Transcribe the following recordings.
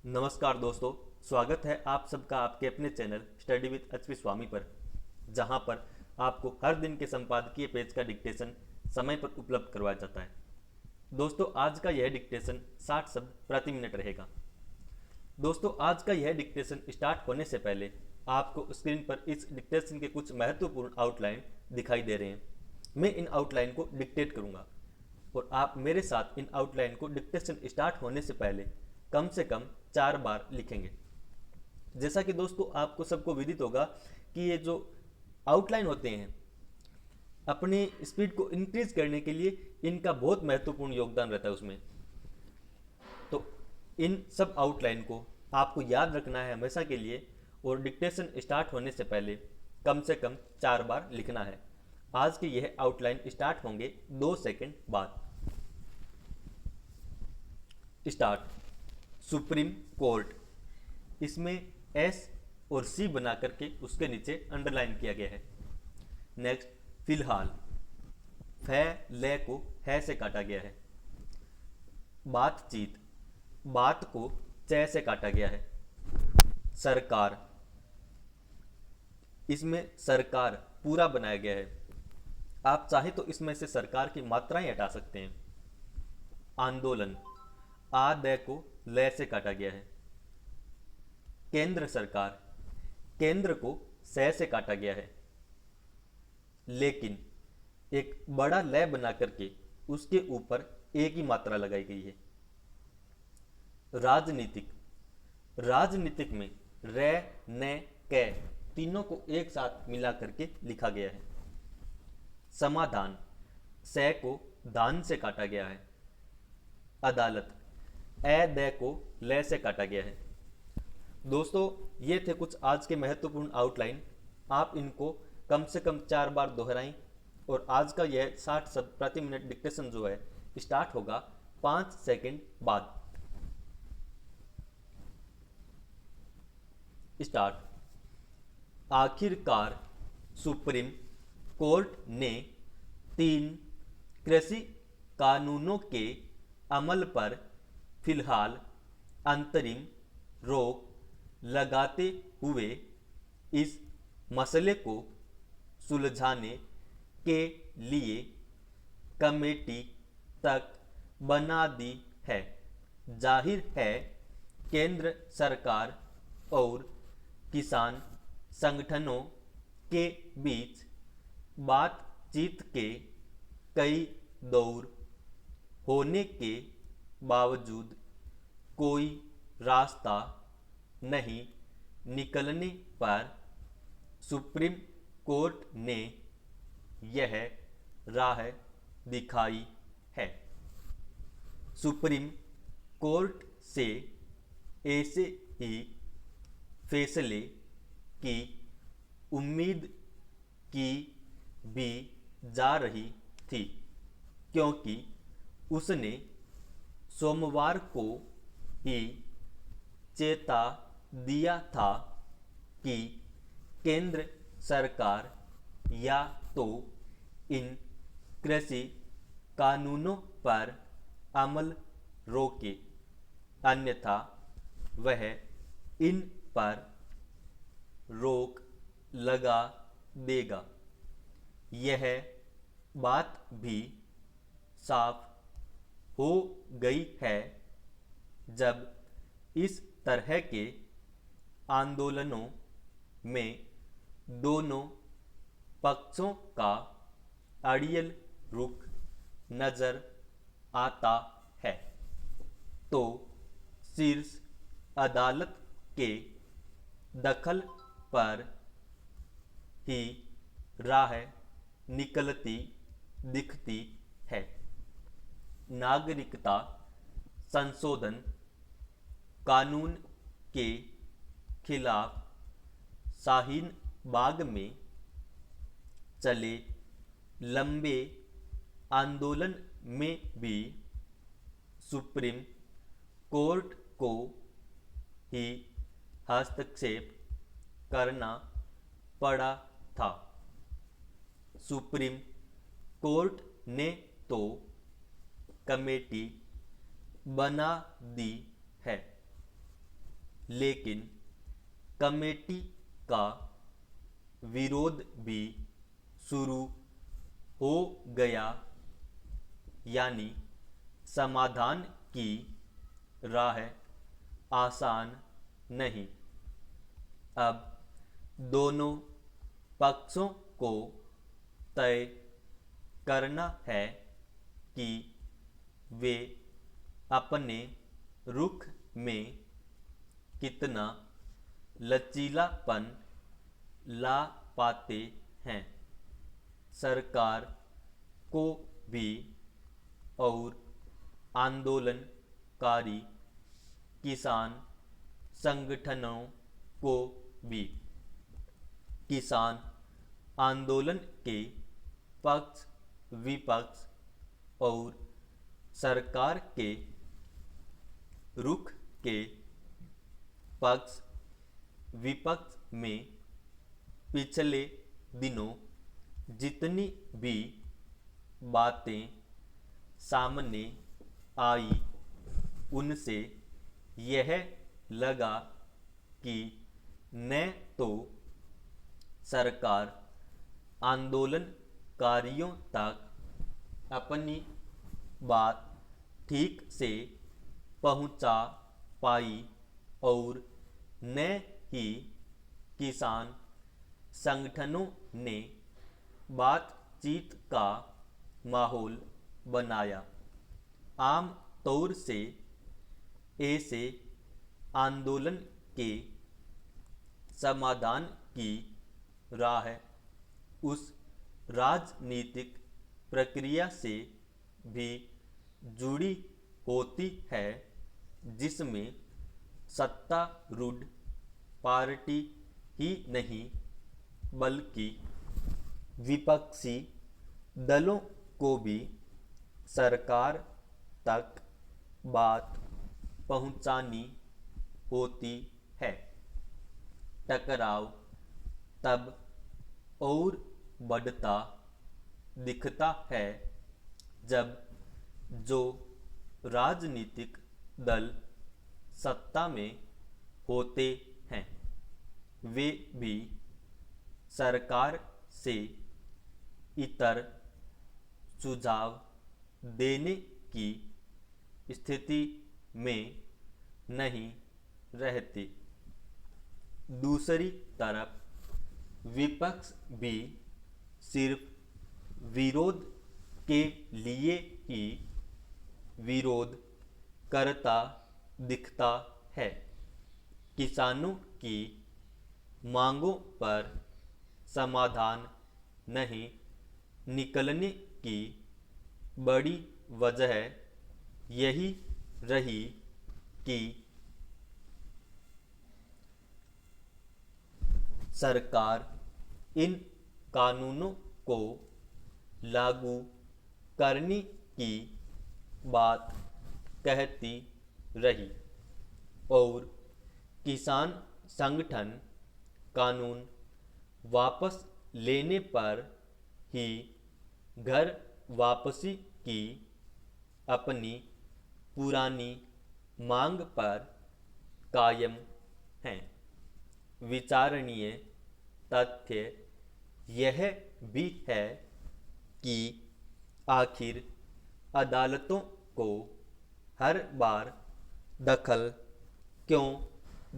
नमस्कार दोस्तों। स्वागत है आप सबका आपके अपने चैनल स्टडी विद एचपी स्वामी पर, जहां पर आपको हर दिन के संपादकीय पेज का डिक्टेशन समय पर उपलब्ध करवाया जाता है। दोस्तों, आज का यह डिक्टेशन 60 शब्द प्रति मिनट रहेगा। दोस्तों, आज का यह डिक्टेशन स्टार्ट होने से पहले आपको स्क्रीन पर इस डिक्टेशन के कुछ महत्वपूर्ण आउटलाइन दिखाई दे रहे हैं। मैं इन आउटलाइन को डिक्टेट करूंगा और आप मेरे साथ इन आउटलाइन को डिक्टेशन स्टार्ट होने से कम 4 बार लिखेंगे। जैसा कि दोस्तों आपको सबको विदित होगा कि ये जो आउटलाइन होते हैं, अपनी स्पीड को इंक्रीज करने के लिए इनका बहुत महत्वपूर्ण योगदान रहता है उसमें। तो इन सब आउटलाइन को आपको याद रखना है हमेशा के लिए और डिक्टेशन स्टार्ट होने से कम 4 बार लिखना है। आज के यह आउटलाइन स्टार्ट होंगे 2 सेकंड बाद। स्टार्ट। सुप्रीम कोर्ट, इसमें एस और सी बना करके उसके नीचे अंडरलाइन किया गया है। नेक्स्ट, फिलहाल, फै ले को है से काटा गया है। बातचीत, बात को च से काटा गया है। सरकार, इसमें सरकार पूरा बनाया गया है। आप चाहे तो इसमें से सरकार की मात्राएं हटा सकते हैं। आंदोलन, आ दे को ले से काटा गया है। केंद्र सरकार, केंद्र को से काटा गया है। लेकिन एक बड़ा लय बना करके उसके ऊपर एक ही मात्रा लगाई गई है। राजनीतिक, राजनीतिक में रे ने कै तीनों को एक साथ मिला करके लिखा गया है। समाधान, से को दान से काटा गया है। अदालत, ए दे को ले से काटा गया है। दोस्तों, ये थे कुछ आज के महत्वपूर्ण आउटलाइन। आप इनको कम से कम 4 बार दोहराएं और आज का यह 60 शब्द प्रति मिनट डिक्टेशन जो है स्टार्ट होगा 5 सेकंड बाद। स्टार्ट। आखिरकार सुप्रीम कोर्ट ने 3 कृषि कानूनों के अमल पर फिलहाल अंतरिम रोक लगाते हुए इस मसले को सुलझाने के लिए कमेटी तक बना दी है। जाहिर है केंद्र सरकार और किसान संगठनों के बीच बातचीत के कई दौर होने के बावजूद कोई रास्ता नहीं निकलने पर सुप्रीम कोर्ट ने यह राह दिखाई है। सुप्रीम कोर्ट से ऐसे ही फैसले की उम्मीद की भी जा रही थी, क्योंकि उसने सोमवार को ही चेता दिया था कि केंद्र सरकार या तो इन कृषि कानूनों पर अमल रोके, अन्यथा वह इन पर रोक लगा देगा। यह बात भी साफ हो गई है जब इस तरह के आंदोलनों में दोनों पक्षों का अड़ियल रुख नजर आता है, तो शीर्ष अदालत के दखल पर ही राह निकलती दिखती है। नागरिकता संशोधन कानून के खिलाफ शाहीन बाग में चले लंबे आंदोलन में भी सुप्रीम कोर्ट को ही हस्तक्षेप करना पड़ा था। सुप्रीम कोर्ट ने तो कमेटी बना दी है, लेकिन कमेटी का विरोध भी शुरू हो गया, यानी समाधान की राह आसान नहीं। अब दोनों पक्षों को तय करना है कि वे अपने रुख में कितना लचीलापन ला पाते हैं। सरकार को भी और आंदोलनकारी किसान संगठनों को भी किसान आंदोलन के पक्ष विपक्ष और सरकार के रुख के पक्ष विपक्ष में पिछले दिनों जितनी भी बातें सामने आई, उनसे यह लगा कि न तो सरकार आंदोलनकारियों तक अपनी बात ठीक से पहुंचा पाई और न ही किसान संगठनों ने बातचीत का माहौल बनाया। आम तौर से ऐसे आंदोलन के समाधान की राह उस राजनीतिक प्रक्रिया से भी जुड़ी होती है जिसमें सत्तारूढ़ पार्टी ही नहीं बल्कि विपक्षी दलों को भी सरकार तक बात पहुंचानी होती है। टकराव तब और बढ़ता दिखता है जब जो राजनीतिक दल सत्ता में होते हैं वे भी सरकार से इतर सुझाव देने की स्थिति में नहीं रहते। दूसरी तरफ विपक्ष भी सिर्फ विरोध के लिए ही विरोध करता दिखता है। किसानों की मांगों पर समाधान नहीं निकलने की बड़ी वजह यही रही कि सरकार इन कानूनों को लागू करने की बात कहती रही और किसान संगठन कानून वापस लेने पर ही घर वापसी की अपनी पुरानी मांग पर कायम हैं। विचारणीय तथ्य यह भी है कि आखिर अदालतों को हर बार दखल क्यों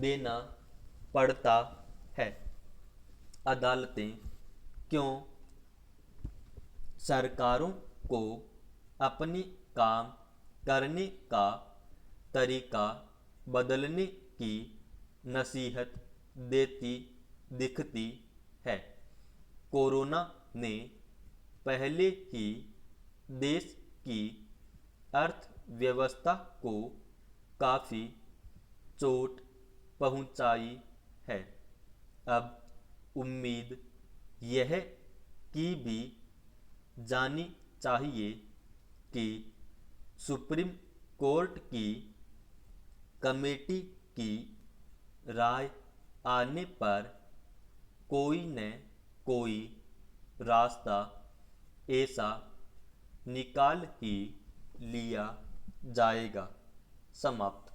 देना पड़ता है। अदालतें क्यों सरकारों को अपनी काम करने का तरीका बदलने की नसीहत देती दिखती है। कोरोना ने पहले ही देश की अर्थव्यवस्था को काफ़ी चोट पहुंचाई है। अब उम्मीद यह की भी जानी चाहिए कि सुप्रीम कोर्ट की कमेटी की राय आने पर कोई न कोई रास्ता ऐसा निकाल ही लिया जाएगा। समाप्त।